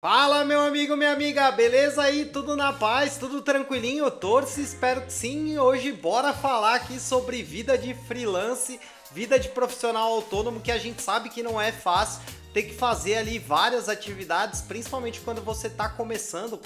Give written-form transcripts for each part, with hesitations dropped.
Fala, meu amigo, minha amiga, beleza aí? Tudo na paz, tudo tranquilinho? Torço, espero que sim. E hoje bora falar aqui sobre vida de freelance, vida de profissional autônomo, que a gente sabe que não é fácil. Tem que fazer ali várias atividades, principalmente quando você está começando,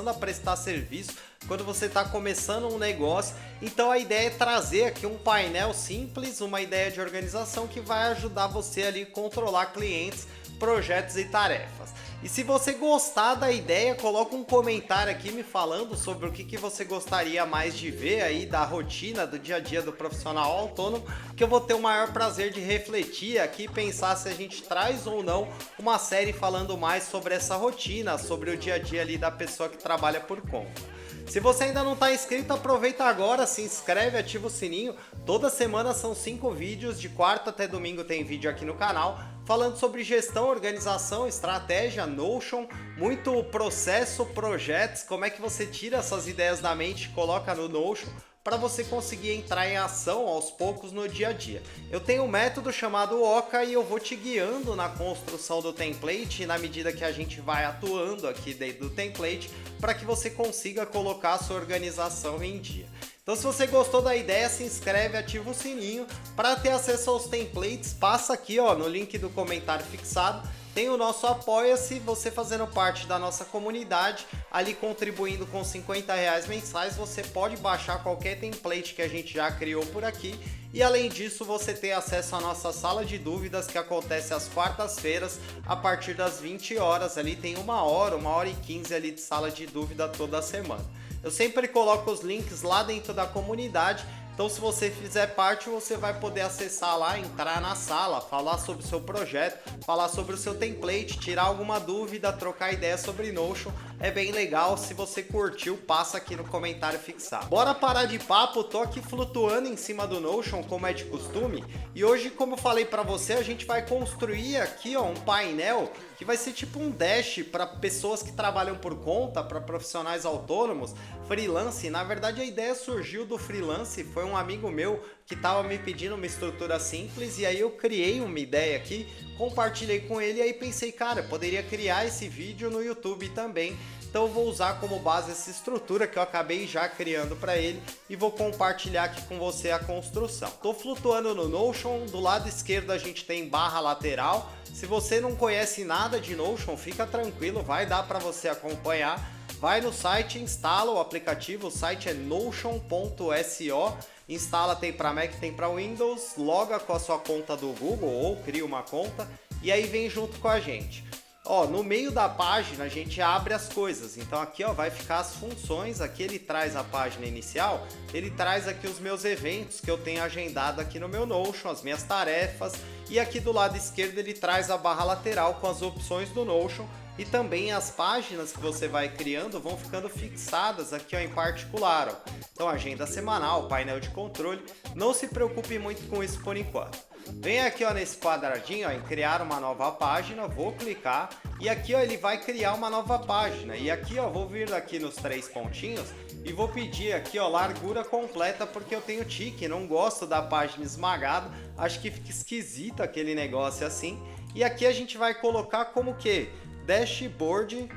a prestar serviço, quando você está começando um negócio. Então a ideia é trazer aqui um painel simples, uma ideia de organização que vai ajudar você ali a controlar clientes, projetos e tarefas. E se você gostar da ideia, coloca um comentário aqui me falando sobre o que você gostaria mais de ver aí da rotina do dia a dia do profissional autônomo, que eu vou ter o maior prazer de refletir aqui e pensar se a gente traz ou não uma série falando mais sobre essa rotina, sobre o dia a dia ali da pessoa que trabalha por conta. Se você ainda não está inscrito, aproveita agora, se inscreve, ativa o sininho. Toda semana são 5 vídeos, de quarta até domingo tem vídeo aqui no canal, falando sobre gestão, organização, estratégia, Notion, muito processo, projetos, como é que você tira essas ideias da mente e coloca no Notion, para você conseguir entrar em ação aos poucos no dia a dia. Eu tenho um método chamado Oca e eu vou te guiando na construção do template na medida que a gente vai atuando aqui dentro do template para que você consiga colocar a sua organização em dia. Então, se você gostou da ideia, se inscreve, ativa o sininho para ter acesso aos templates. Passa aqui, ó, no link do comentário fixado. Tem o nosso Apoia-se, você fazendo parte da nossa comunidade, ali contribuindo com R$ 50 mensais, você pode baixar qualquer template que a gente já criou por aqui. E além disso, você tem acesso à nossa sala de dúvidas que acontece às quartas-feiras, a partir das 20 horas. Ali tem 1 hora e 15 ali de sala de dúvida toda semana. Eu sempre coloco os links lá dentro da comunidade. Então, se você fizer parte, você vai poder acessar lá, entrar na sala, falar sobre o seu projeto, falar sobre o seu template, tirar alguma dúvida, trocar ideia sobre Notion. É bem legal. Se você curtiu, passa aqui no comentário fixado. Bora parar de papo, tô aqui flutuando em cima do Notion, como é de costume. E hoje, como eu falei para você, a gente vai construir aqui, ó, um painel que vai ser tipo um dash para pessoas que trabalham por conta, para profissionais autônomos, freelance. Na verdade, a ideia surgiu do freelance, foi um amigo meu que estava me pedindo uma estrutura simples e aí eu criei uma ideia aqui, compartilhei com ele e aí pensei, cara, eu poderia criar esse vídeo no YouTube também. Então eu vou usar como base essa estrutura que eu acabei já criando para ele e vou compartilhar aqui com você a construção. Estou flutuando no Notion, do lado esquerdo a gente tem barra lateral. Se você não conhece nada de Notion, fica tranquilo, vai dar para você acompanhar. Vai no site, instala o aplicativo, o site é notion.so, instala, tem para Mac, tem para Windows, loga com a sua conta do Google ou cria uma conta e aí vem junto com a gente. Ó, no meio da página a gente abre as coisas, então aqui ó, vai ficar as funções, aqui ele traz a página inicial, ele traz aqui os meus eventos que eu tenho agendado aqui no meu Notion, as minhas tarefas, e aqui do lado esquerdo ele traz a barra lateral com as opções do Notion, e também as páginas que você vai criando vão ficando fixadas aqui ó, em particular. Ó. Então agenda semanal, painel de controle, não se preocupe muito com isso por enquanto. Vem aqui ó, nesse quadradinho ó, em criar uma nova página, vou clicar e aqui ó, ele vai criar uma nova página. E aqui ó, vou vir aqui nos 3 pontinhos e vou pedir aqui ó, largura completa porque eu tenho tique, não gosto da página esmagada, acho que fica esquisito aquele negócio assim. E aqui a gente vai colocar como que? Dashboard,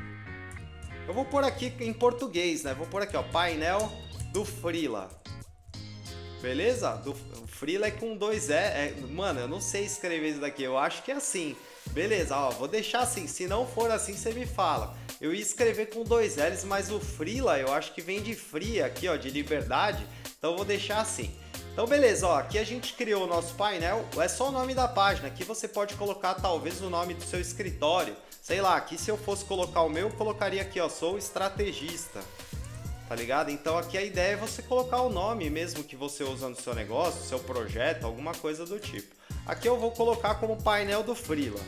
eu vou pôr aqui em português, né? Vou pôr aqui ó, painel do Freela. Beleza? Do Freela é com 2 E. Mano, eu não sei escrever isso daqui. Eu acho que é assim. Beleza, ó. Vou deixar assim. Se não for assim, você me fala. Eu ia escrever com 2 L's, mas o Freela eu acho que vem de free aqui, ó. De liberdade. Então eu vou deixar assim. Então beleza, ó. Aqui a gente criou o nosso painel. É só o nome da página. Aqui você pode colocar talvez o nome do seu escritório. Sei lá, aqui se eu fosse colocar o meu, eu colocaria aqui, ó. Sou estrategista. Tá ligado? Então aqui a ideia é você colocar o nome mesmo que você usa no seu negócio, seu projeto, alguma coisa do tipo. Aqui eu vou colocar como painel do Freela.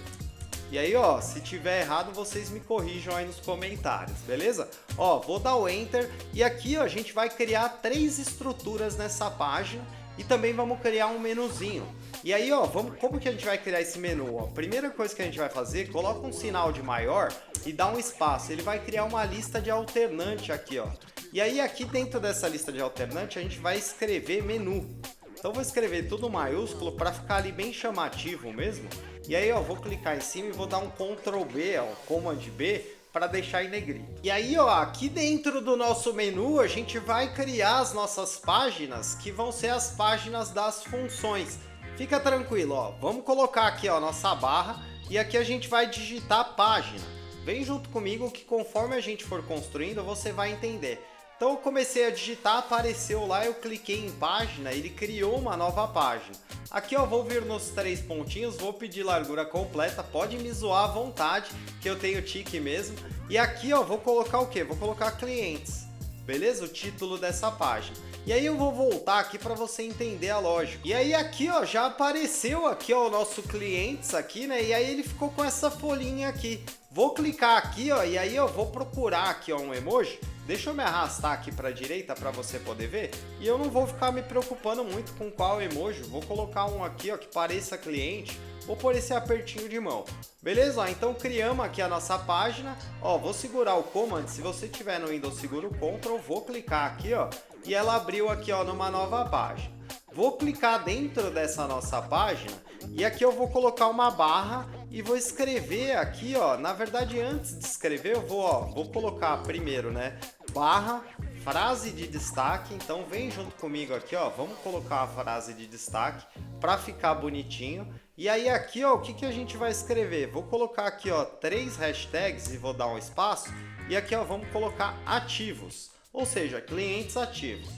E aí, ó, se tiver errado, vocês me corrijam aí nos comentários, beleza? Ó, vou dar o Enter e aqui, ó, a gente vai criar 3 estruturas nessa página e também vamos criar um menuzinho. E aí, ó, como que a gente vai criar esse menu? Ó, primeira coisa que a gente vai fazer, coloca um sinal de maior e dá um espaço. Ele vai criar uma lista de alternante aqui, ó. E aí aqui dentro dessa lista de alternante a gente vai escrever menu. Então vou escrever tudo maiúsculo para ficar ali bem chamativo mesmo. E aí ó, vou clicar em cima e vou dar um Ctrl B, ó, Command B, para deixar em negrito. E aí ó, aqui dentro do nosso menu a gente vai criar as nossas páginas, que vão ser as páginas das funções. Fica tranquilo, ó, vamos colocar aqui ó, nossa barra e aqui a gente vai digitar página. Vem junto comigo que conforme a gente for construindo você vai entender. Então eu comecei a digitar, apareceu lá, eu cliquei em página, ele criou uma nova página. Aqui eu vou vir nos 3 pontinhos, vou pedir largura completa, pode me zoar à vontade, que eu tenho tique mesmo. E aqui ó, vou colocar o que? Vou colocar clientes, beleza? O título dessa página. E aí eu vou voltar aqui para você entender a lógica. E aí aqui ó, já apareceu aqui ó, o nosso clientes aqui, né? E aí ele ficou com essa folhinha aqui. Vou clicar aqui ó, e aí eu vou procurar aqui ó, um emoji. Deixa eu me arrastar aqui para a direita para você poder ver. E eu não vou ficar me preocupando muito com qual emoji. Vou colocar um aqui ó, que pareça cliente. Vou pôr esse apertinho de mão. Beleza? Ó, então criamos aqui a nossa página. Ó, vou segurar o Command. Se você tiver no Windows, segura o Ctrl. Vou clicar aqui ó, e ela abriu aqui ó, numa nova página. Vou clicar dentro dessa nossa página e aqui eu vou colocar uma barra e vou escrever aqui, ó. Na verdade, antes de escrever, eu vou colocar primeiro, né? Barra, frase de destaque. Então vem junto comigo aqui, ó. Vamos colocar a frase de destaque para ficar bonitinho. E aí aqui, ó, o que a gente vai escrever? Vou colocar aqui, ó, 3 hashtags e vou dar um espaço. E aqui, ó, vamos colocar ativos, ou seja, clientes ativos.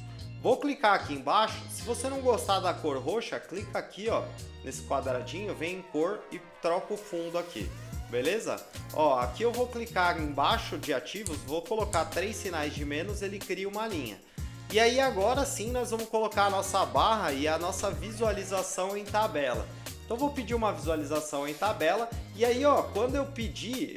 Vou clicar aqui embaixo. Se você não gostar da cor roxa, clica aqui ó, nesse quadradinho, vem em cor e troca o fundo aqui, beleza? Ó, aqui eu vou clicar embaixo de ativos, vou colocar 3 sinais de menos, ele cria uma linha. E aí agora sim nós vamos colocar a nossa barra e a nossa visualização em tabela. Então vou pedir uma visualização em tabela e aí ó, quando eu pedi,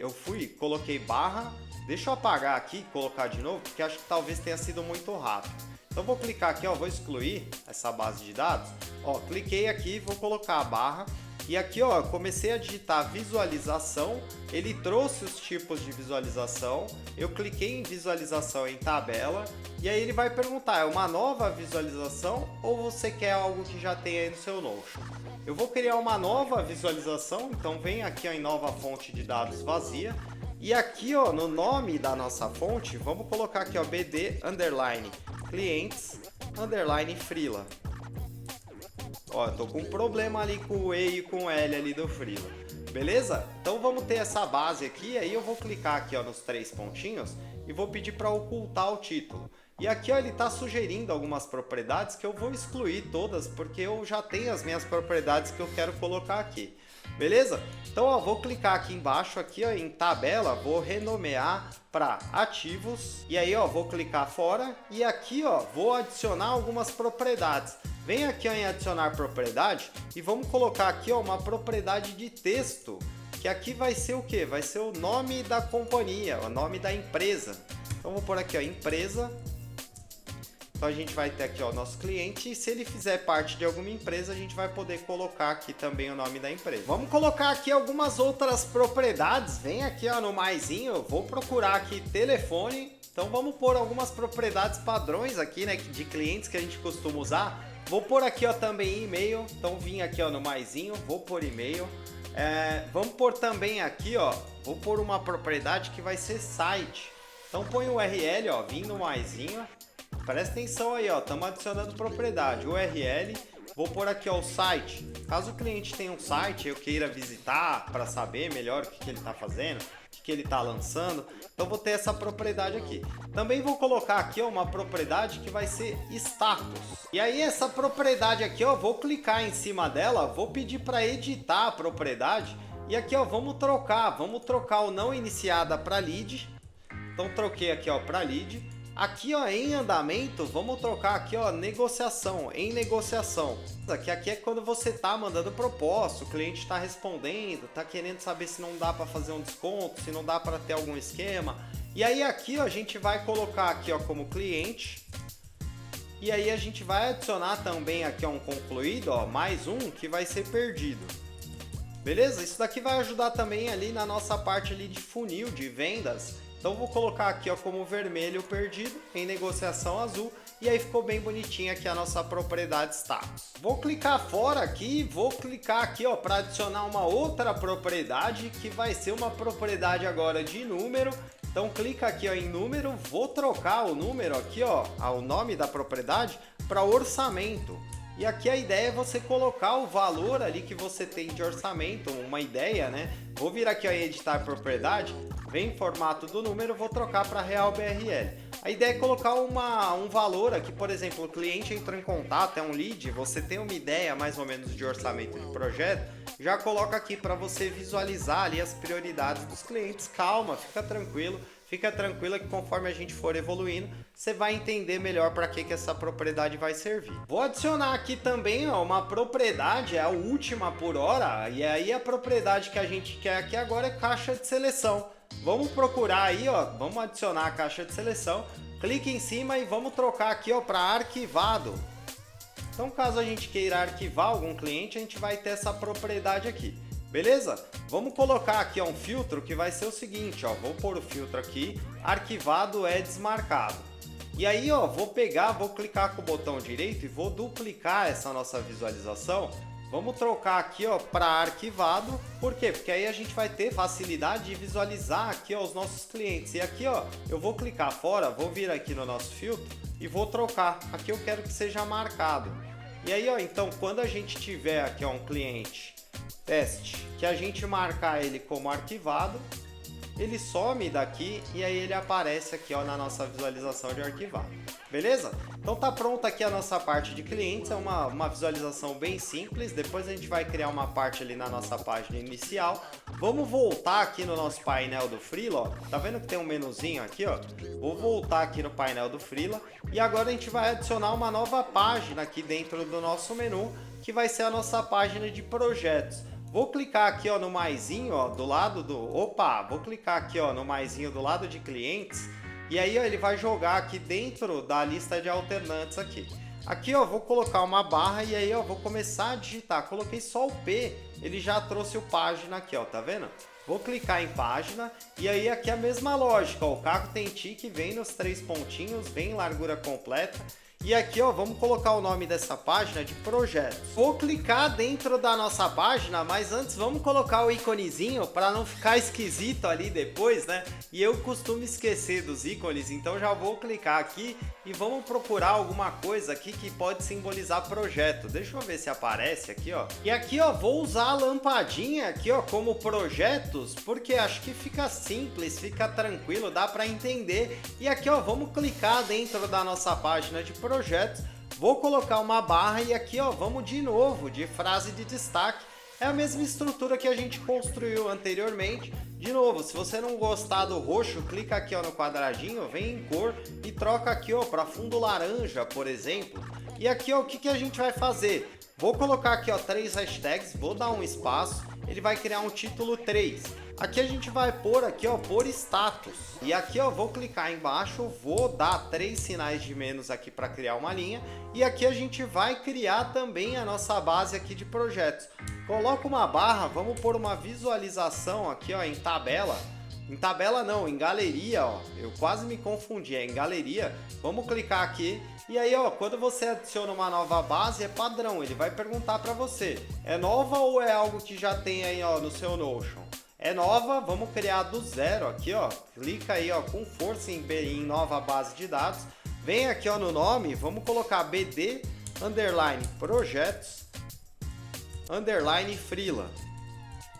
coloquei barra. Deixa eu apagar aqui e colocar de novo, porque acho que talvez tenha sido muito rápido. Então vou clicar aqui, ó, vou excluir essa base de dados. Ó, cliquei aqui, vou colocar a barra. E aqui, ó, comecei a digitar visualização. Ele trouxe os tipos de visualização. Eu cliquei em visualização em tabela. E aí ele vai perguntar, é uma nova visualização ou você quer algo que já tem aí no seu Notion? Eu vou criar uma nova visualização. Então vem aqui ó, em nova fonte de dados vazia. E aqui ó, no nome da nossa fonte, vamos colocar aqui ó, BD underline clientes underline freela. Ó, eu tô com um problema ali com o E e com o L ali do freela. Beleza? Então vamos ter essa base aqui, aí eu vou clicar aqui ó, nos 3 pontinhos e vou pedir para ocultar o título. E aqui ó, ele está sugerindo algumas propriedades que eu vou excluir todas, porque eu já tenho as minhas propriedades que eu quero colocar aqui. Beleza? Então ó, vou clicar aqui embaixo aqui ó, em tabela, vou renomear para ativos e aí ó, vou clicar fora e aqui ó, vou adicionar algumas propriedades. Vem aqui ó, em adicionar propriedade e vamos colocar aqui ó, uma propriedade de texto, que aqui vai ser o que? Vai ser o nome da companhia, o nome da empresa. Então vou pôr aqui ó, empresa. Então a gente vai ter aqui ó, o nosso cliente e se ele fizer parte de alguma empresa, a gente vai poder colocar aqui também o nome da empresa. Vamos colocar aqui algumas outras propriedades. Vem aqui ó, no maisinho, vou procurar aqui telefone. Então vamos pôr algumas propriedades padrões aqui, né, de clientes que a gente costuma usar. Vou pôr aqui ó, também e-mail. Então vim aqui ó, no maisinho, vou pôr e-mail. Vamos pôr também aqui ó, vou pôr uma propriedade que vai ser site. Então põe o URL ó, vim no maisinho. Presta atenção aí, ó, estamos adicionando propriedade, URL, vou pôr aqui ó, o site. Caso o cliente tenha um site, eu queira visitar para saber melhor o que ele está fazendo, o que ele está lançando, então vou ter essa propriedade aqui. Também vou colocar aqui ó, uma propriedade que vai ser status. E aí essa propriedade aqui, ó, vou clicar em cima dela, vou pedir para editar a propriedade e aqui ó, vamos trocar o não iniciada para lead. Então troquei aqui ó, para lead. Aqui ó, em andamento, vamos trocar aqui ó, negociação, em negociação. Aqui é quando você tá mandando proposta, o cliente está respondendo, tá querendo saber se não dá para fazer um desconto, se não dá para ter algum esquema. E aí aqui ó, a gente vai colocar aqui ó, como cliente. E aí a gente vai adicionar também aqui ó, um concluído, ó, mais um que vai ser perdido. Beleza? Isso daqui vai ajudar também ali na nossa parte ali de funil de vendas. Então vou colocar aqui ó, como vermelho perdido, em negociação azul, e aí ficou bem bonitinha aqui a nossa propriedade status. Vou clicar fora aqui, vou clicar aqui ó, para adicionar uma outra propriedade, que vai ser uma propriedade agora de número. Então clica aqui ó, em número, vou trocar o número aqui, ó, o nome da propriedade para orçamento. E aqui a ideia é você colocar o valor ali que você tem de orçamento, uma ideia, né? Vou vir aqui ó, em editar propriedade, vem em formato do número, vou trocar para real BRL. A ideia é colocar um valor aqui, por exemplo, o cliente entrou em contato, é um lead, você tem uma ideia mais ou menos de orçamento de projeto, já coloca aqui para você visualizar ali as prioridades dos clientes. Calma, fica tranquilo. Fica tranquila que conforme a gente for evoluindo, você vai entender melhor para que essa propriedade vai servir. Vou adicionar aqui também ó, uma propriedade, é a última por hora, e aí a propriedade que a gente quer aqui agora é caixa de seleção. Vamos procurar aí, ó, vamos adicionar a caixa de seleção, clique em cima e vamos trocar aqui ó, para arquivado. Então caso a gente queira arquivar algum cliente, a gente vai ter essa propriedade aqui. Beleza? Vamos colocar aqui ó, um filtro que vai ser o seguinte, ó, vou pôr o filtro aqui, arquivado é desmarcado. E aí ó, vou pegar, vou clicar com o botão direito e vou duplicar essa nossa visualização. Vamos trocar aqui ó, para arquivado, por quê? Porque aí a gente vai ter facilidade de visualizar aqui ó, os nossos clientes. E aqui ó, eu vou clicar fora, vou vir aqui no nosso filtro e vou trocar. Aqui eu quero que seja marcado. E aí ó, então quando a gente tiver aqui ó, um cliente teste, que a gente marcar ele como arquivado, ele some daqui e aí ele aparece aqui ó, na nossa visualização de arquivado. Beleza? Então tá pronta aqui a nossa parte de clientes, é uma visualização bem simples. Depois a gente vai criar uma parte ali na nossa página inicial. Vamos voltar aqui no nosso painel do Freela, ó. Tá vendo que tem um menuzinho aqui, ó? Vou voltar aqui no painel do Freela e agora a gente vai adicionar uma nova página aqui dentro do nosso menu, que vai ser a nossa página de projetos. Vou clicar aqui ó, no maisinho ó, do lado do... vou clicar aqui ó, no maisinho do lado de clientes. E aí ó, ele vai jogar aqui dentro da lista de alternantes aqui. Aqui ó, vou colocar uma barra e aí ó, vou começar a digitar. Coloquei só o P, ele já trouxe o página aqui ó, tá vendo? Vou clicar em página e aí aqui a mesma lógica, ó, o carro tem tique, vem nos 3 pontinhos, vem em largura completa. E aqui ó, vamos colocar o nome dessa página de projetos. Vou clicar dentro da nossa página, mas antes vamos colocar o íconezinho para não ficar esquisito ali depois, né? E eu costumo esquecer dos ícones, então já vou clicar aqui e vamos procurar alguma coisa aqui que pode simbolizar projeto. Deixa eu ver se aparece aqui ó. E aqui ó, vou usar a lampadinha aqui ó, como projetos, porque acho que fica simples, fica tranquilo, dá para entender. E aqui ó, vamos clicar dentro da nossa página de projetos, vou colocar uma barra e aqui ó, vamos de novo de frase de destaque. É a mesma estrutura que a gente construiu anteriormente. De novo, se você não gostar do roxo, clica aqui ó, no quadradinho, vem em cor e troca aqui ó, para fundo laranja, por exemplo. E aqui ó, o que a gente vai fazer? Vou colocar aqui ó, 3 hashtags, vou dar um espaço, ele vai criar um título 3. Aqui a gente vai pôr aqui ó, por status. E aqui ó, vou clicar embaixo, vou dar 3 sinais de menos aqui para criar uma linha. E aqui a gente vai criar também a nossa base aqui de projetos. Coloca uma barra, vamos pôr uma visualização aqui ó, em tabela. Em tabela não, em galeria ó, eu quase me confundi, é em galeria. Vamos clicar aqui. E aí ó, quando você adiciona uma nova base é padrão, ele vai perguntar para você, é nova ou é algo que já tem aí ó, no seu Notion? É nova, vamos criar do zero aqui ó, clica aí ó, com força em nova base de dados, vem aqui ó, no nome, vamos colocar BD underline projetos underline Freela.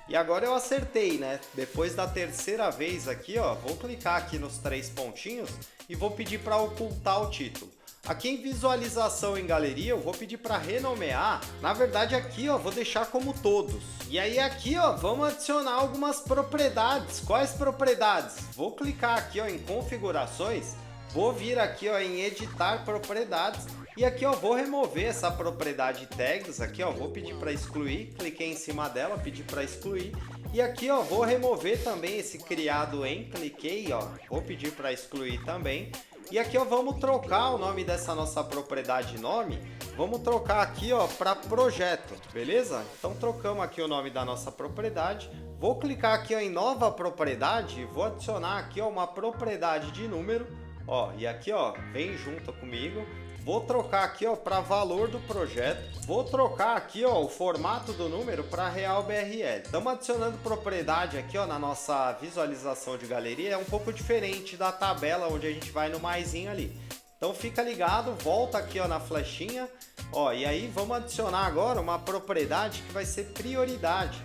E agora eu acertei, né? Depois da terceira vez aqui ó, vou clicar aqui nos 3 pontinhos e vou pedir para ocultar o título. Aqui em visualização em galeria eu vou pedir para renomear, na verdade aqui ó, vou deixar como todos. E aí aqui ó, vamos adicionar algumas propriedades. Quais propriedades? Vou clicar aqui ó, em configurações, vou vir aqui ó, em editar propriedades e aqui ó, vou remover essa propriedade tags aqui ó, vou pedir para excluir, cliquei em cima dela, pedi para excluir. E aqui, ó, vou remover também esse criado em, cliquei, ó, vou pedir para excluir também. E aqui, ó, vamos trocar o nome dessa nossa propriedade nome, vamos trocar aqui, ó, para projeto, beleza? Então trocamos aqui o nome da nossa propriedade. Vou clicar aqui, ó, em nova propriedade, vou adicionar aqui, ó, uma propriedade de número, ó, e aqui, ó, vem junto comigo. Vou trocar aqui, ó, para valor do projeto. Vou trocar aqui, ó, o formato do número para real BRL. Estamos adicionando propriedade aqui, ó, na nossa visualização de galeria. É um pouco diferente da tabela onde a gente vai no maisinho ali. Então fica ligado, volta aqui, ó, na flechinha, ó, e aí vamos adicionar agora uma propriedade que vai ser prioridade.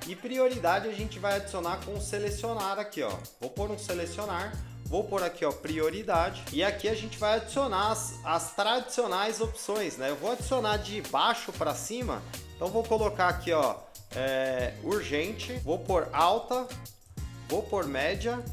E prioridade a gente vai adicionar com selecionar aqui, ó. Vou pôr um selecionar. Vou pôr aqui, ó, prioridade, e aqui a gente vai adicionar as tradicionais opções, né? Eu vou adicionar de baixo para cima, então vou colocar aqui, ó, urgente, vou pôr alta, vou pôr média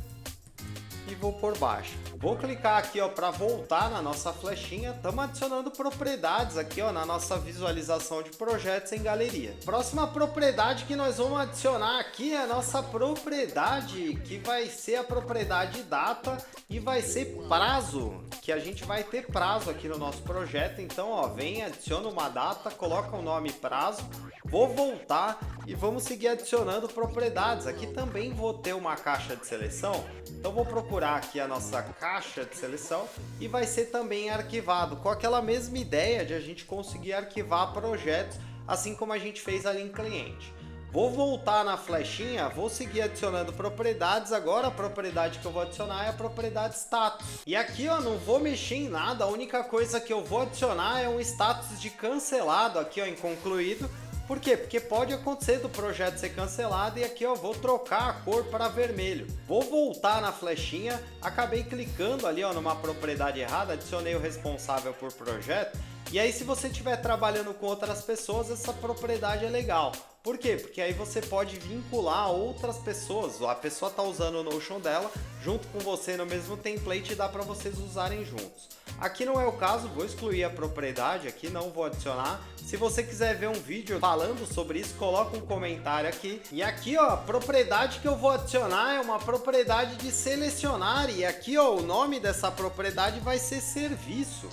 e vou pôr baixa. Vou clicar aqui, ó, para voltar na nossa flechinha. Estamos adicionando propriedades aqui, ó, na nossa visualização de projetos em galeria. Próxima propriedade que nós vamos adicionar aqui é a nossa propriedade, que vai ser a propriedade data e vai ser prazo, que a gente vai ter prazo aqui no nosso projeto. Então, ó, vem, adiciona uma data, coloca o nome prazo. Vou voltar e vamos seguir adicionando propriedades. Aqui também vou ter uma caixa de seleção, então vou procurar aqui a nossa caixa de seleção e vai ser também arquivado, com aquela mesma ideia de a gente conseguir arquivar projetos, assim como a gente fez ali em cliente. Vou voltar na flechinha, vou seguir adicionando propriedades. Agora a propriedade que eu vou adicionar é a propriedade status. E aqui, ó, não vou mexer em nada, a única coisa que eu vou adicionar é um status de cancelado aqui, ó, em concluído. Por quê? Porque pode acontecer do projeto ser cancelado, e aqui eu vou trocar a cor para vermelho. Vou voltar na flechinha, acabei clicando ali, ó, numa propriedade errada, adicionei o responsável por projeto. E aí, se você estiver trabalhando com outras pessoas, essa propriedade é legal. Por quê? Porque aí você pode vincular outras pessoas. A pessoa está usando o Notion dela junto com você no mesmo template e dá para vocês usarem juntos. Aqui não é o caso, vou excluir a propriedade aqui, não vou adicionar. Se você quiser ver um vídeo falando sobre isso, coloca um comentário aqui. E aqui, ó, a propriedade que eu vou adicionar é uma propriedade de selecionar. E aqui, ó, o nome dessa propriedade vai ser serviço.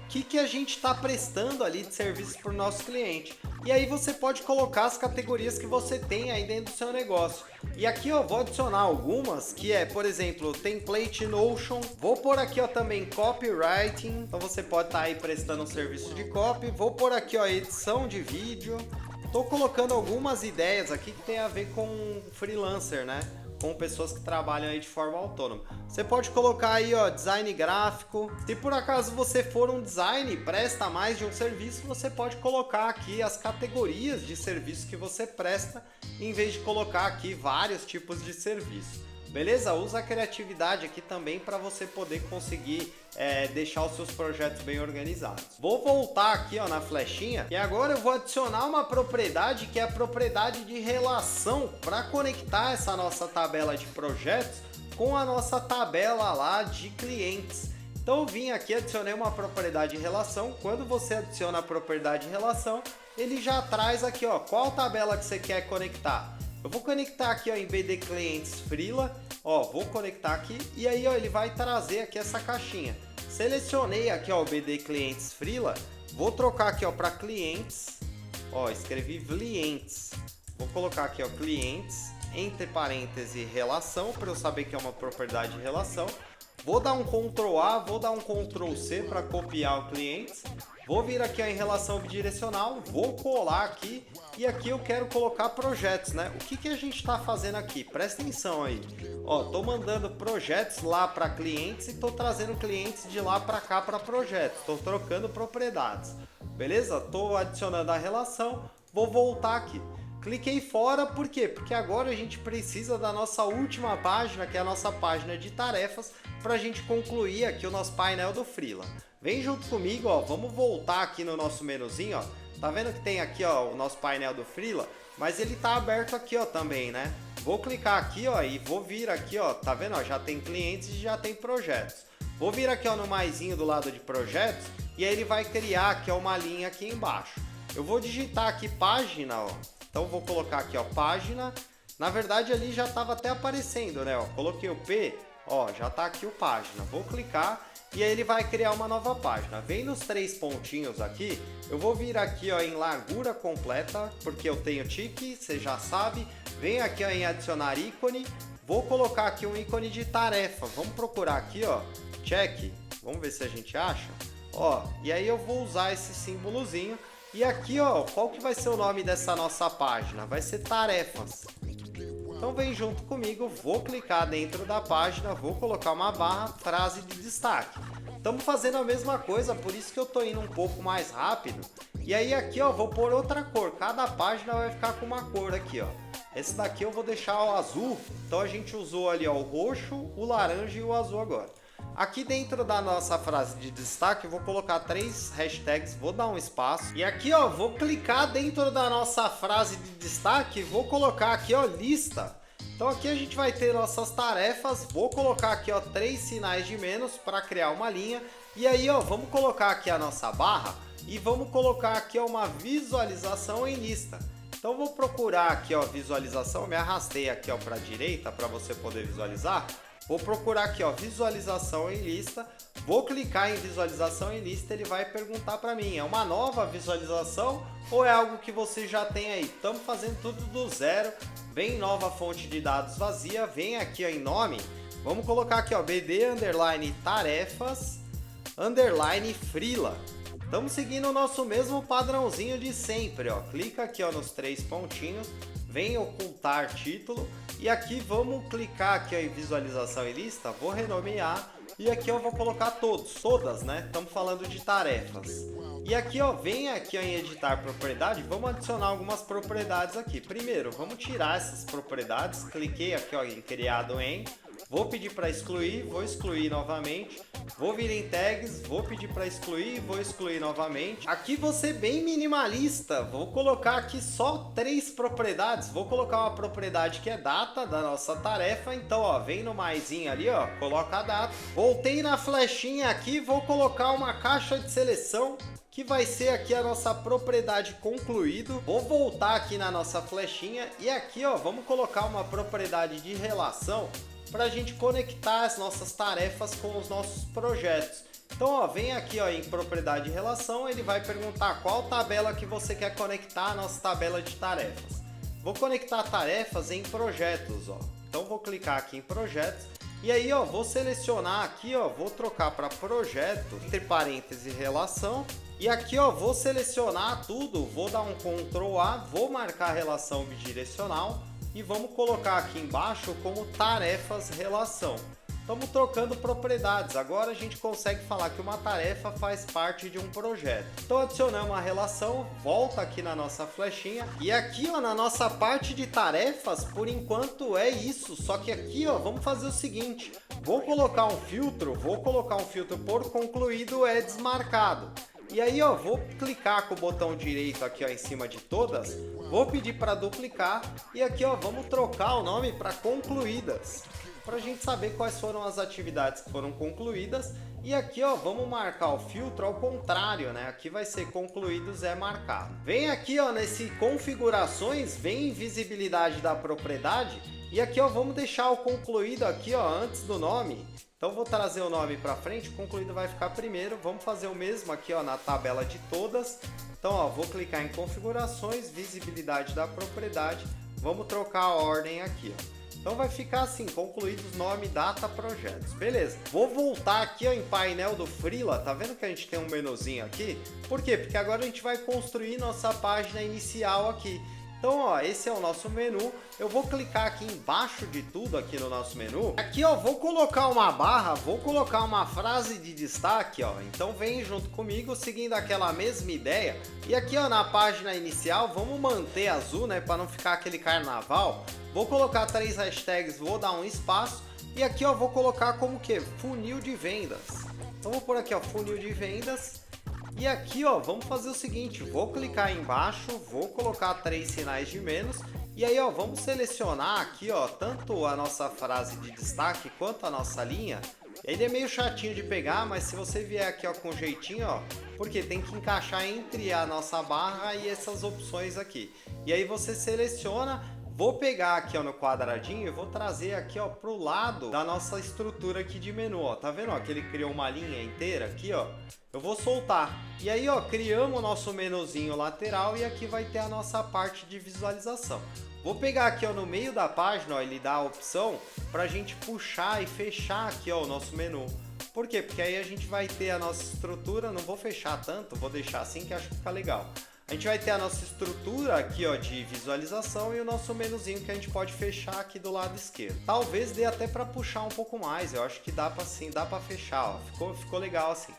O que a gente está prestando ali de serviço para o nosso cliente. E aí você pode colocar as categorias que você tem aí dentro do seu negócio. E aqui eu vou adicionar algumas, que é, por exemplo, template Notion. Vou pôr aqui, ó, também copywriting. Então você pode estar aí prestando um serviço de copy. Vou pôr aqui, ó, edição de vídeo. Estou colocando algumas ideias aqui que tem a ver com freelancer, né? Com pessoas que trabalham aí de forma autônoma. Você pode colocar aí, ó, design gráfico. Se por acaso você for um design e presta mais de um serviço, você pode colocar aqui as categorias de serviço que você presta, em vez de colocar aqui vários tipos de serviço. Beleza? Usa a criatividade aqui também para você poder conseguir deixar os seus projetos bem organizados. Vou voltar aqui, ó, na flechinha, e agora eu vou adicionar uma propriedade que é a propriedade de relação, para conectar essa nossa tabela de projetos com a nossa tabela lá de clientes. Então eu vim aqui, adicionei uma propriedade de relação. Quando você adiciona a propriedade de relação, ele já traz aqui, ó, qual tabela que você quer conectar. Eu vou conectar aqui, ó, em BD Clientes Freela, ó, vou conectar aqui e aí, ó, ele vai trazer aqui essa caixinha. Selecionei aqui, ó, o BD Clientes Freela, vou trocar aqui, ó, para clientes, ó, escrevi clientes. Vou colocar aqui, ó, clientes, entre parênteses, relação, para eu saber que é uma propriedade de relação. Vou dar um Ctrl A, vou dar um Ctrl C para copiar o clientes. Vou vir aqui, ó, em relação bidirecional, vou colar aqui e aqui eu quero colocar projetos, né? O que a gente está fazendo aqui? Presta atenção aí. Ó, tô mandando projetos lá para clientes e tô trazendo clientes de lá para cá para projetos. Tô trocando propriedades. Beleza? Tô adicionando a relação, vou voltar aqui. Cliquei fora, por quê? Porque agora a gente precisa da nossa última página, que é a nossa página de tarefas, para a gente concluir aqui o nosso painel do Freela. Vem junto comigo, ó, vamos voltar aqui no nosso menuzinho, ó. Tá vendo que tem aqui, ó, o nosso painel do Freela, mas ele tá aberto aqui, ó, também, né? Vou clicar aqui, ó, e vou vir aqui, ó, tá vendo, ó, já tem clientes e já tem projetos. Vou vir aqui, ó, no maisinho do lado de projetos e aí ele vai criar aqui, ó, uma linha aqui embaixo. Eu vou digitar aqui página, ó. Então vou colocar aqui, ó, página, Na verdade ali já estava até aparecendo, né? Ó, coloquei o P, ó, já está aqui o página. Vou clicar e aí ele vai criar uma nova página. Vem nos 3 pontinhos aqui, eu vou vir aqui ó, em largura completa, porque eu tenho tique, você já sabe. Vem aqui ó, em adicionar ícone, vou colocar aqui um ícone de tarefa. Vamos procurar aqui ó, check, vamos ver se a gente acha. Ó, e aí eu vou usar esse símbolozinho. E aqui ó, qual que vai ser o nome dessa nossa página? Vai ser tarefas. Então vem junto comigo, vou clicar dentro da página, vou colocar uma barra, frase de destaque. Estamos fazendo a mesma coisa, por isso que eu estou indo um pouco mais rápido. E aí aqui ó, vou pôr outra cor, cada página vai ficar com uma cor aqui ó. Esse daqui eu vou deixar o azul, então a gente usou ali ó, o roxo, o laranja e o azul agora. Aqui dentro da nossa frase de destaque, eu vou colocar 3 hashtags, vou dar um espaço. E aqui, ó, vou clicar dentro da nossa frase de destaque, vou colocar aqui, ó, lista. Então aqui a gente vai ter nossas tarefas, vou colocar aqui, ó, 3 sinais de menos para criar uma linha. E aí, ó, vamos colocar aqui a nossa barra e vamos colocar aqui, ó, uma visualização em lista. Então vou procurar aqui, ó, visualização, me arrastei aqui, ó, para a direita para você poder visualizar. Vou procurar aqui ó, visualização em lista, vou clicar em visualização em lista, ele vai perguntar para mim, é uma nova visualização ou é algo que você já tem aí? Estamos fazendo tudo do zero, vem nova fonte de dados vazia, vem aqui ó, em nome, vamos colocar aqui ó, bd underline tarefas underline freela. Estamos seguindo o nosso mesmo padrãozinho de sempre, ó. Clica aqui ó, nos 3 pontinhos, vem ocultar título e aqui vamos clicar aqui ó, em visualização em lista, vou renomear e aqui eu vou colocar todas, né? Estamos falando de tarefas. E aqui ó, vem aqui ó, em editar propriedade, vamos adicionar algumas propriedades aqui. Primeiro, vamos tirar essas propriedades, cliquei aqui ó, em criado em, vou pedir para excluir, vou excluir novamente. Vou vir em tags, vou pedir para excluir, vou excluir novamente. Aqui vou ser bem minimalista, vou colocar aqui só 3 propriedades. Vou colocar uma propriedade que é data da nossa tarefa. Então, ó, vem no maisinho ali, ó, coloca a data. Voltei na flechinha aqui, vou colocar uma caixa de seleção que vai ser aqui a nossa propriedade concluído. Vou voltar aqui na nossa flechinha e aqui, ó, vamos colocar uma propriedade de relação para a gente conectar as nossas tarefas com os nossos projetos. Então, ó, vem aqui ó, em propriedade de relação, ele vai perguntar qual tabela que você quer conectar a nossa tabela de tarefas. Vou conectar tarefas em projetos, ó. Então, vou clicar aqui em projetos e aí, ó, vou selecionar aqui, ó, vou trocar para projeto, entre parênteses relação. E aqui, ó, vou selecionar tudo, vou dar um Ctrl A, vou marcar a relação bidirecional. E vamos colocar aqui embaixo como tarefas relação. Estamos trocando propriedades. Agora a gente consegue falar que uma tarefa faz parte de um projeto. Então adicionamos a relação, volta aqui na nossa flechinha. E aqui ó, na nossa parte de tarefas, por enquanto é isso. Só que aqui ó, vamos fazer o seguinte. Vou colocar um filtro por concluído é desmarcado. E aí ó, vou clicar com o botão direito aqui ó, em cima de todas, vou pedir para duplicar e aqui ó, vamos trocar o nome para concluídas, para a gente saber quais foram as atividades que foram concluídas. E aqui ó, vamos marcar o filtro ao contrário, né? Aqui vai ser concluídos é marcado. Vem aqui ó, nesse configurações, vem em visibilidade da propriedade e aqui ó, vamos deixar o concluído aqui ó, antes do nome. Então vou trazer o nome para frente, o concluído vai ficar primeiro. Vamos fazer o mesmo aqui ó, na tabela de todas. Então ó, vou clicar em configurações, visibilidade da propriedade, vamos trocar a ordem aqui ó. Então vai ficar assim, concluídos nome, data, projetos. Beleza. Vou voltar aqui ó, em painel do Freela. Tá vendo que a gente tem um menuzinho aqui? Por quê? Porque agora a gente vai construir nossa página inicial aqui. Então, ó, esse é o nosso menu. Eu vou clicar aqui embaixo de tudo aqui no nosso menu. Aqui, ó, vou colocar uma barra, vou colocar uma frase de destaque, ó. Então, vem junto comigo, seguindo aquela mesma ideia. E aqui, ó, na página inicial, vamos manter azul, né, para não ficar aquele carnaval. Vou colocar 3 hashtags, vou dar um espaço. E aqui, ó, vou colocar como que? Funil de vendas. Então, vou por aqui, ó, funil de vendas. E aqui ó, vamos fazer o seguinte, vou clicar embaixo, vou colocar 3 sinais de menos e aí ó, vamos selecionar aqui ó, tanto a nossa frase de destaque quanto a nossa linha. Ele é meio chatinho de pegar, mas se você vier aqui ó, com jeitinho ó, porque tem que encaixar entre a nossa barra e essas opções aqui. E aí você seleciona, Vou pegar aqui, ó, no quadradinho e vou trazer aqui, ó, pro lado da nossa estrutura aqui de menu, ó. Tá vendo, ó, que ele criou uma linha inteira aqui, ó? Eu vou soltar. E aí, ó, criamos o nosso menuzinho lateral e aqui vai ter a nossa parte de visualização. Vou pegar aqui, ó, no meio da página, ó, ele dá a opção pra gente puxar e fechar aqui, ó, o nosso menu. Por quê? Porque aí a gente vai ter a nossa estrutura, não vou fechar tanto, vou deixar assim que acho que fica legal. A gente vai ter a nossa estrutura aqui, ó, de visualização e o nosso menuzinho que a gente pode fechar aqui do lado esquerdo. Talvez dê até para puxar um pouco mais, eu acho que dá para sim, dá para fechar, ó. Ficou legal assim.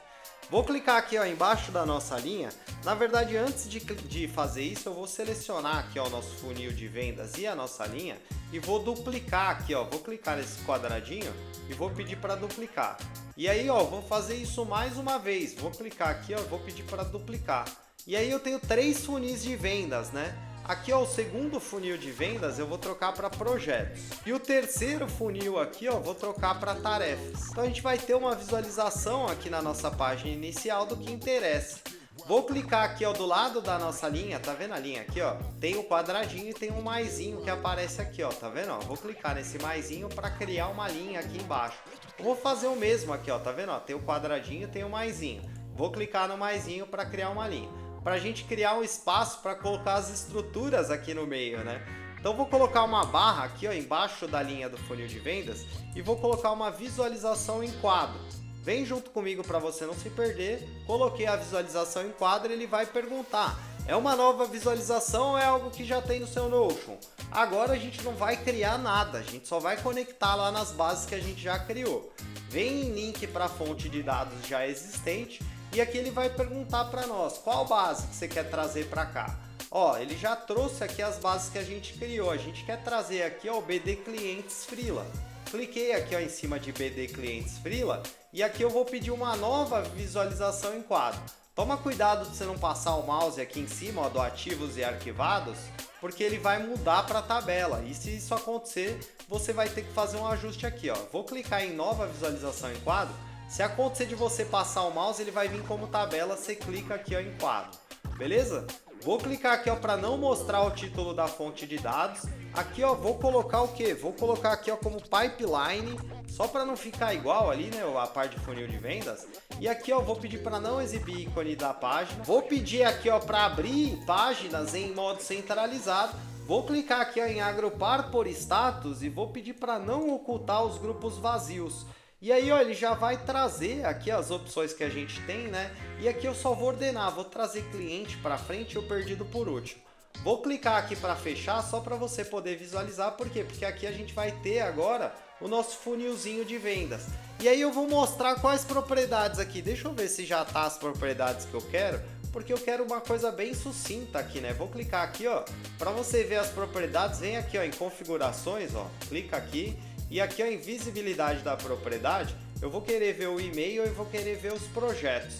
Vou clicar aqui, ó, embaixo da nossa linha. Na verdade, antes de fazer isso, eu vou selecionar aqui, ó, o nosso funil de vendas e a nossa linha e vou duplicar aqui, ó. Vou clicar nesse quadradinho e vou pedir para duplicar. E aí, ó, vou fazer isso mais uma vez. Vou clicar aqui, ó, vou pedir para duplicar. E aí eu tenho 3 funis de vendas, né? Aqui, ó, o segundo funil de vendas eu vou trocar para projetos. E o terceiro funil aqui, ó, vou trocar para tarefas. Então a gente vai ter uma visualização aqui na nossa página inicial do que interessa. Vou clicar aqui, ó, do lado da nossa linha, tá vendo a linha aqui, ó? Tem o quadradinho e tem um maisinho que aparece aqui, ó, tá vendo? Ó, vou clicar nesse maisinho para criar uma linha aqui embaixo. Vou fazer o mesmo aqui, ó, tá vendo? Ó, tem o quadradinho e tem o maisinho. Vou clicar no maisinho para criar uma linha. Para a gente criar um espaço para colocar as estruturas aqui no meio, né? Então vou colocar uma barra aqui, ó, embaixo da linha do funil de vendas e vou colocar uma visualização em quadro. Vem junto comigo para você não se perder. Coloquei a visualização em quadro e ele vai perguntar: é uma nova visualização ou é algo que já tem no seu Notion? Agora a gente não vai criar nada, a gente só vai conectar lá nas bases que a gente já criou. Vem em link para a fonte de dados já existente. E aqui ele vai perguntar para nós, qual base que você quer trazer para cá? Ó, ele já trouxe aqui as bases que a gente criou. A gente quer trazer aqui, ó, o BD Clientes Freela. Cliquei aqui, ó, em cima de BD Clientes Freela e aqui eu vou pedir uma nova visualização em quadro. Toma cuidado de você não passar o mouse aqui em cima, ó, do ativos e arquivados, porque ele vai mudar para a tabela. E se isso acontecer, você vai ter que fazer um ajuste aqui, ó. Vou clicar em nova visualização em quadro. Se acontecer de você passar o mouse, ele vai vir como tabela, você clica aqui, ó, em quadro, beleza? Vou clicar aqui, ó, para não mostrar o título da fonte de dados. Aqui, ó, vou colocar o que? Vou colocar aqui, ó, como pipeline, só para não ficar igual ali, né, a parte de funil de vendas. E aqui, ó, vou pedir para não exibir ícone da página. Vou pedir aqui, ó, para abrir páginas em modo centralizado. Vou clicar aqui, ó, em agrupar por status e vou pedir para não ocultar os grupos vazios. E aí, ó, ele já vai trazer aqui as opções que a gente tem, né? E aqui eu só vou ordenar, vou trazer cliente para frente e o perdido por último. Vou clicar aqui para fechar só para você poder visualizar, por quê? Porque aqui a gente vai ter agora o nosso funilzinho de vendas. E aí eu vou mostrar quais propriedades aqui. Deixa eu ver se já tá as propriedades que eu quero, porque eu quero uma coisa bem sucinta aqui, né? Vou clicar aqui, ó, para você ver as propriedades, vem aqui, ó, em configurações, ó, clica aqui. E aqui, ó, em visibilidade da propriedade, eu vou querer ver o e-mail e vou querer ver os projetos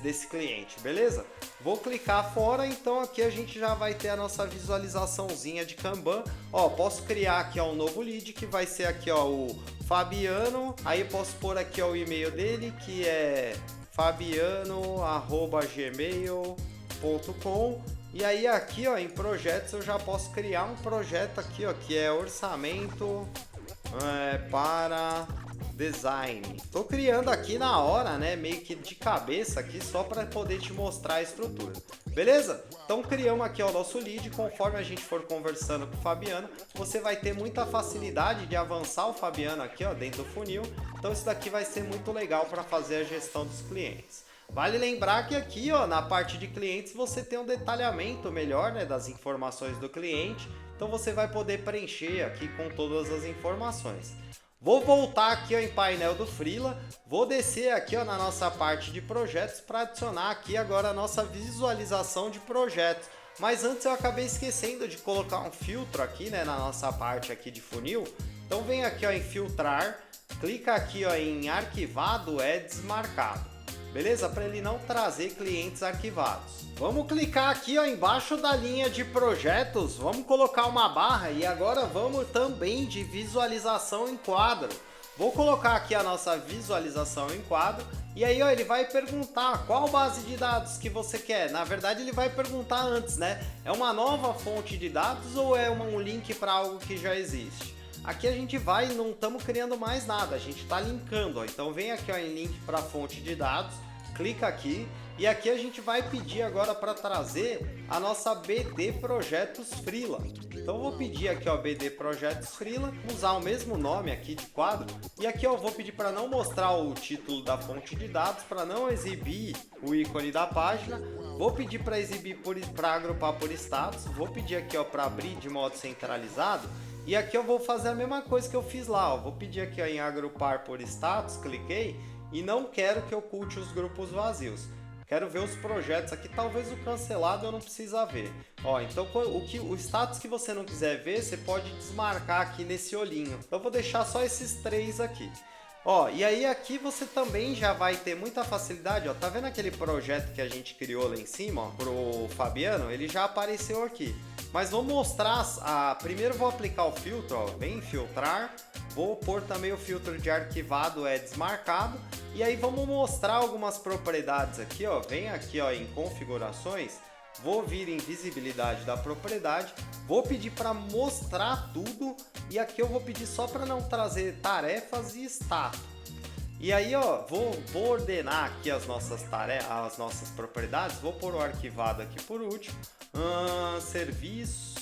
desse cliente, beleza? Vou clicar fora, então aqui a gente já vai ter a nossa visualizaçãozinha de Kanban. Ó, posso criar aqui, ó, um novo lead que vai ser aqui, ó, o Fabiano. Aí eu posso pôr aqui, ó, o e-mail dele, que é fabiano@gmail.com. E aí aqui, ó, em projetos eu já posso criar um projeto aqui, ó, que é orçamento para design. Tô criando aqui na hora, né, meio que de cabeça aqui, só para poder te mostrar a estrutura. Beleza? Então criamos aqui, ó, o nosso lead. Conforme a gente for conversando com o Fabiano, você vai ter muita facilidade de avançar o Fabiano aqui, ó, dentro do funil. Então isso daqui vai ser muito legal para fazer a gestão dos clientes. Vale lembrar que aqui, ó, na parte de clientes você tem um detalhamento melhor, né, das informações do cliente. Então você vai poder preencher aqui com todas as informações. Vou voltar aqui, ó, em painel do Freela, vou descer aqui, ó, na nossa parte de projetos para adicionar aqui agora a nossa visualização de projetos. Mas antes eu acabei esquecendo de colocar um filtro aqui, né, na nossa parte aqui de funil. Então vem aqui, ó, em filtrar, clica aqui, ó, em arquivado é desmarcado. Beleza? Para ele não trazer clientes arquivados. Vamos clicar aqui, ó, embaixo da linha de projetos, vamos colocar uma barra e agora vamos também de visualização em quadro. Vou colocar aqui a nossa visualização em quadro e aí ó, ele vai perguntar qual base de dados que você quer. Na verdade ele vai perguntar antes, né? É uma nova fonte de dados ou é um link para algo que já existe? Aqui a gente vai e não estamos criando mais nada, a gente está linkando. Ó. Então vem aqui ó, em link para a fonte de dados, clica aqui e aqui a gente vai pedir agora para trazer a nossa BD Projetos Freela. Então eu vou pedir aqui ó, BD Projetos Freela, usar o mesmo nome aqui de quadro e aqui ó, eu vou pedir para não mostrar o título da fonte de dados, para não exibir o ícone da página. Vou pedir para exibir para agrupar por status, vou pedir aqui ó, para abrir de modo centralizado. E aqui eu vou fazer a mesma coisa que eu fiz lá, ó. Vou pedir aqui ó, em agrupar por status, cliquei e não quero que oculte os grupos vazios. Quero ver os projetos aqui, talvez o cancelado eu não precisa ver. Ó, então o status que você não quiser ver, você pode desmarcar aqui nesse olhinho. Então eu vou deixar só esses 3 aqui. Ó, e aí aqui você também já vai ter muita facilidade, ó. Tá vendo aquele projeto que a gente criou lá em cima, ó, pro Fabiano? Ele já apareceu aqui. Mas vou mostrar, primeiro vou aplicar o filtro, ó, vem em filtrar, vou pôr também o filtro de arquivado desmarcado e aí vamos mostrar algumas propriedades aqui, ó, vem aqui ó, em configurações, vou vir em visibilidade da propriedade, vou pedir para mostrar tudo e aqui eu vou pedir só para não trazer tarefas e status. E aí ó, vou ordenar aqui as nossas tarefas, as nossas propriedades, vou pôr o arquivado aqui por último. Serviço,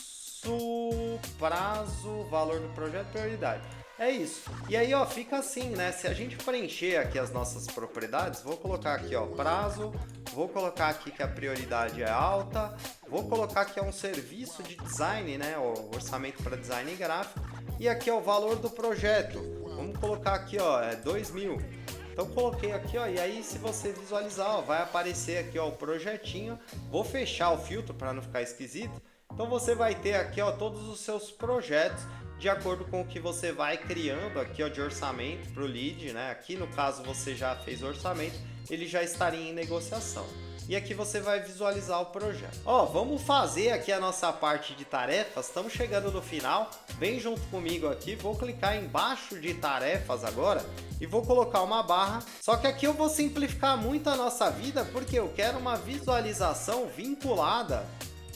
prazo, valor do projeto, prioridade. É isso. E aí ó, fica assim, né? Se a gente preencher aqui as nossas propriedades, vou colocar aqui ó, prazo, vou colocar aqui que a prioridade é alta, vou colocar que é um serviço de design, né? O orçamento para design gráfico. E aqui é o valor do projeto. Vamos colocar aqui ó, 2.000. Então coloquei aqui ó, e aí se você visualizar ó, vai aparecer aqui ó, o projetinho. Vou fechar o filtro para não ficar esquisito. Então você vai ter aqui ó, todos os seus projetos de acordo com o que você vai criando aqui ó, de orçamento para o lead, né? Aqui no caso você já fez o orçamento, ele já estaria em negociação. E aqui você vai visualizar o projeto. Ó, vamos fazer aqui a nossa parte de tarefas. Estamos chegando no final. Vem junto comigo aqui. Vou clicar embaixo de tarefas agora e vou colocar uma barra. Só que aqui eu vou simplificar muito a nossa vida porque eu quero uma visualização vinculada.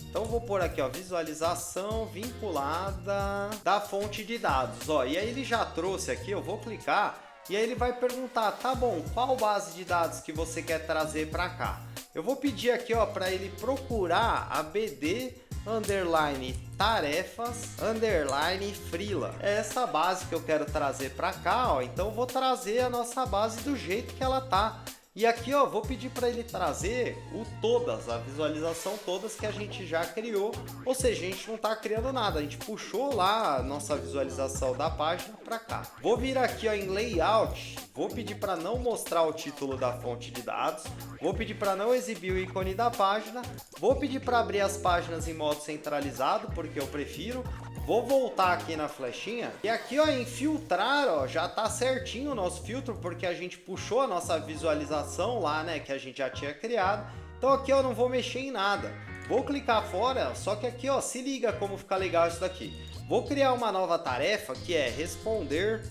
Então vou pôr aqui ó, visualização vinculada da fonte de dados. Ó, e aí ele já trouxe aqui, eu vou clicar e aí ele vai perguntar, tá bom, qual base de dados que você quer trazer para cá? Eu vou pedir aqui ó, para ele procurar a BD underline tarefas underline freela. É essa base que eu quero trazer para cá, ó. Então eu vou trazer a nossa base do jeito que ela tá. E aqui ó, vou pedir para ele trazer o todas, a visualização todas que a gente já criou, ou seja, a gente não está criando nada, a gente puxou lá a nossa visualização da página para cá. Vou vir aqui ó, em layout, vou pedir para não mostrar o título da fonte de dados, vou pedir para não exibir o ícone da página, vou pedir para abrir as páginas em modo centralizado, porque eu prefiro. Vou voltar aqui na flechinha e aqui ó, em filtrar ó, já tá certinho o nosso filtro porque a gente puxou a nossa visualização lá, né, que a gente já tinha criado. Então aqui eu não vou mexer em nada. Vou clicar fora, só que aqui ó, se liga como fica legal isso daqui. Vou criar uma nova tarefa que é responder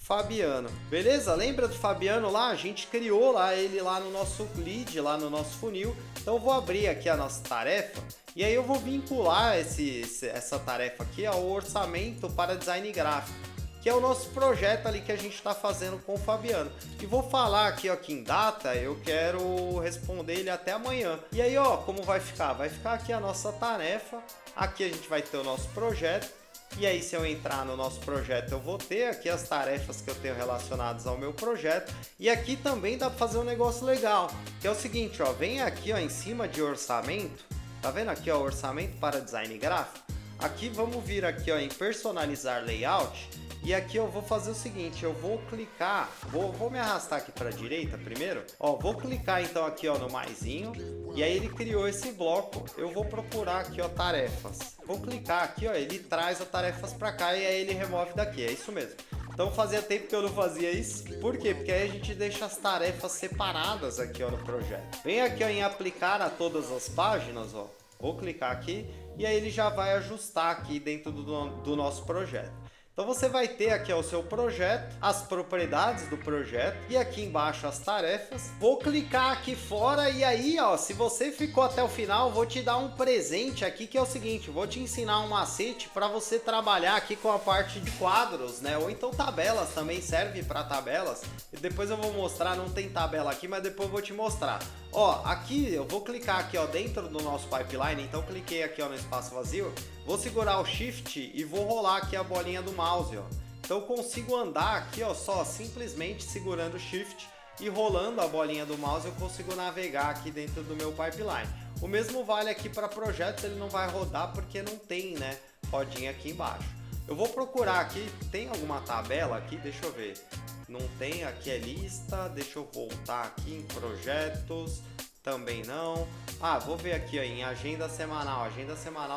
Fabiano. Beleza? Lembra do Fabiano lá? A gente criou lá ele lá no nosso lead, lá no nosso funil. Então eu vou abrir aqui a nossa tarefa e aí eu vou vincular essa tarefa aqui ao orçamento para design gráfico, que é o nosso projeto ali que a gente está fazendo com o Fabiano. E vou falar aqui ó, que em data eu quero responder ele até amanhã. E aí ó, como vai ficar? Vai ficar aqui a nossa tarefa, aqui a gente vai ter o nosso projeto. E aí se eu entrar no nosso projeto eu vou ter aqui as tarefas que eu tenho relacionadas ao meu projeto. E aqui também dá para fazer um negócio legal, que é o seguinte ó, vem aqui ó, em cima de orçamento, tá vendo aqui ó, orçamento para design gráfico? Aqui vamos vir aqui ó, em personalizar layout. E aqui eu vou fazer o seguinte, eu vou clicar, vou me arrastar aqui para a direita primeiro, ó, vou clicar então aqui ó, no maisinho, e aí ele criou esse bloco, eu vou procurar aqui ó, tarefas, vou clicar aqui ó, ele traz as tarefas para cá e aí ele remove daqui, é isso mesmo. Então fazia tempo que eu não fazia isso, por quê? Porque aí a gente deixa as tarefas separadas aqui ó, no projeto. Vem aqui ó, em aplicar a todas as páginas, ó, vou clicar aqui e aí ele já vai ajustar aqui dentro do nosso projeto. Então você vai ter aqui o seu projeto, as propriedades do projeto e aqui embaixo as tarefas. Vou clicar aqui fora e aí, ó, se você ficou até o final, vou te dar um presente aqui que é o seguinte, vou te ensinar um macete para você trabalhar aqui com a parte de quadros, né? Ou então tabelas também serve para tabelas. E depois eu vou mostrar, não tem tabela aqui, mas depois eu vou te mostrar. Ó, aqui eu vou clicar aqui, ó, dentro do nosso pipeline, então cliquei aqui, ó, no espaço vazio, vou segurar o Shift e vou rolar aqui a bolinha do mouse, ó. Então eu consigo andar aqui, ó, só simplesmente segurando o Shift e rolando a bolinha do mouse eu consigo navegar aqui dentro do meu pipeline. O mesmo vale aqui para projetos, ele não vai rodar porque não tem, né, rodinha aqui embaixo. Eu vou procurar aqui, tem alguma tabela aqui? Deixa eu ver. Não tem, aqui é lista, deixa eu voltar aqui em projetos, também não. Ah, vou ver aqui ó, em agenda semanal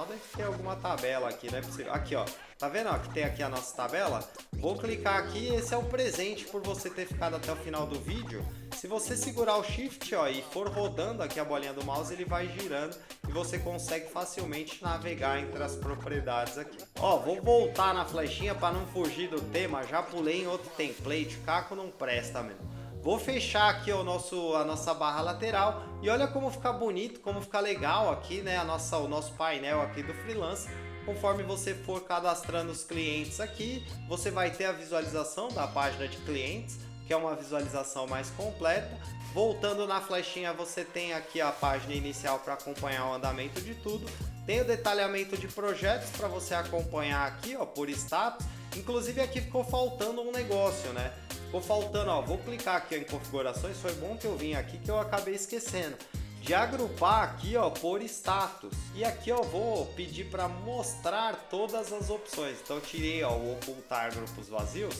deve ter alguma tabela aqui, não é possível. Aqui ó, tá vendo ó, que tem aqui a nossa tabela? Vou clicar aqui, esse é o presente por você ter ficado até o final do vídeo. Se você segurar o Shift ó, e for rodando aqui a bolinha do mouse, ele vai girando e você consegue facilmente navegar entre as propriedades aqui. Ó, vou voltar na flechinha para não fugir do tema, já pulei em outro template, o caco não presta mesmo. Vou fechar aqui a nossa barra lateral e olha como fica bonito, como fica legal aqui, né, o nosso painel aqui do freelance. Conforme você for cadastrando os clientes aqui, você vai ter a visualização da página de clientes, que é uma visualização mais completa. Voltando na flechinha, você tem aqui a página inicial para acompanhar o andamento de tudo. Tem o detalhamento de projetos para você acompanhar aqui, ó, por status. Inclusive aqui ficou faltando um negócio, né? Ficou faltando, ó, vou clicar aqui ó, em configurações, foi bom que eu vim aqui que eu acabei esquecendo de agrupar aqui ó, por status. E aqui ó, vou pedir para mostrar todas as opções. Então eu tirei ó, o ocultar grupos vazios.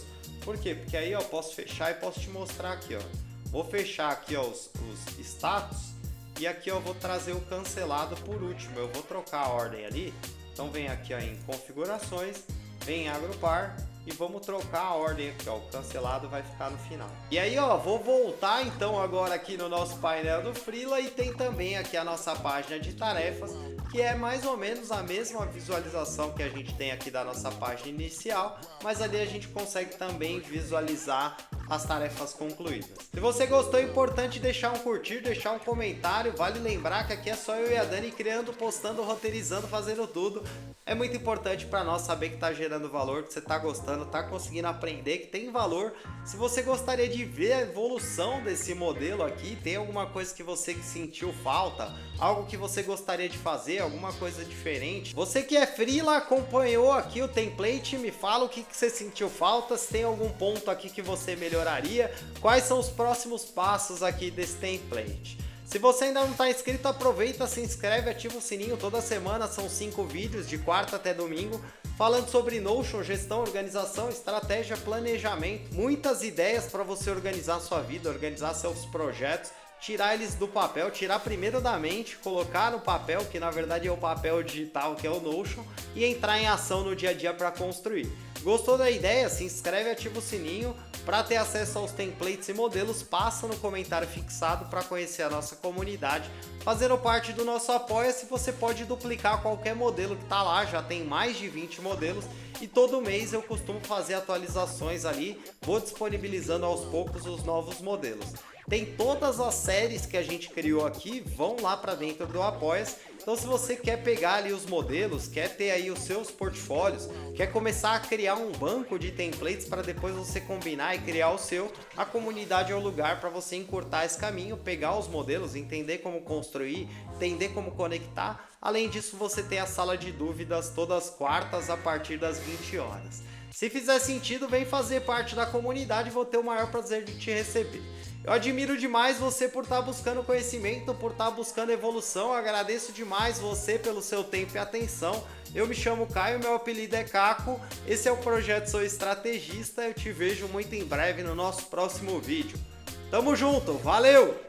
Por quê? Porque aí ó, posso fechar e posso te mostrar aqui ó. Vou fechar aqui ó, os status e aqui ó, vou trazer o cancelado por último. Eu vou trocar a ordem ali. Então vem aqui ó, em configurações, vem em agrupar. E vamos trocar a ordem aqui, ó, o cancelado vai ficar no final. E aí, ó, vou voltar então agora aqui no nosso painel do Freela e tem também aqui a nossa página de tarefas, que é mais ou menos a mesma visualização que a gente tem aqui da nossa página inicial, mas ali a gente consegue também visualizar as tarefas concluídas. Se você gostou, é importante deixar um curtir, deixar um comentário. Vale lembrar que aqui é só eu e a Dani criando, postando, roteirizando, fazendo tudo. É muito importante para nós saber que está gerando valor, que você está gostando, está conseguindo aprender, que tem valor. Se você gostaria de ver a evolução desse modelo aqui, tem alguma coisa que você sentiu falta, algo que você gostaria de fazer, alguma coisa diferente. Você que é freela, acompanhou aqui o template, me fala o que você sentiu falta, se tem algum ponto aqui que você melhoraria, quais são os próximos passos aqui desse template. Se você ainda não está inscrito, aproveita, se inscreve, ativa o sininho. Toda semana são 5 vídeos, de quarta até domingo, falando sobre Notion, gestão, organização, estratégia, planejamento. Muitas ideias para você organizar sua vida, organizar seus projetos, tirar eles do papel, tirar primeiro da mente, colocar no papel, que na verdade é o papel digital, que é o Notion, e entrar em ação no dia a dia para construir. Gostou da ideia? Se inscreve e ativa o sininho. Para ter acesso aos templates e modelos, passa no comentário fixado para conhecer a nossa comunidade. Fazendo parte do nosso Apoia-se, você pode duplicar qualquer modelo que está lá, já tem mais de 20 modelos e todo mês eu costumo fazer atualizações ali, vou disponibilizando aos poucos os novos modelos. Tem todas as séries que a gente criou aqui, vão lá para dentro do Apoia-se. Então se você quer pegar ali os modelos, quer ter aí os seus portfólios, quer começar a criar um banco de templates para depois você combinar e criar o seu, a comunidade é o lugar para você encurtar esse caminho, pegar os modelos, entender como construir, entender como conectar. Além disso, você tem a sala de dúvidas todas as quartas a partir das 20 horas. Se fizer sentido, vem fazer parte da comunidade, vou ter o maior prazer de te receber. Eu admiro demais você por estar buscando conhecimento, por estar buscando evolução. Agradeço demais você pelo seu tempo e atenção. Eu me chamo Caio, meu apelido é Caco. Esse é o Projeto Sou Estrategista. Eu te vejo muito em breve no nosso próximo vídeo. Tamo junto, valeu!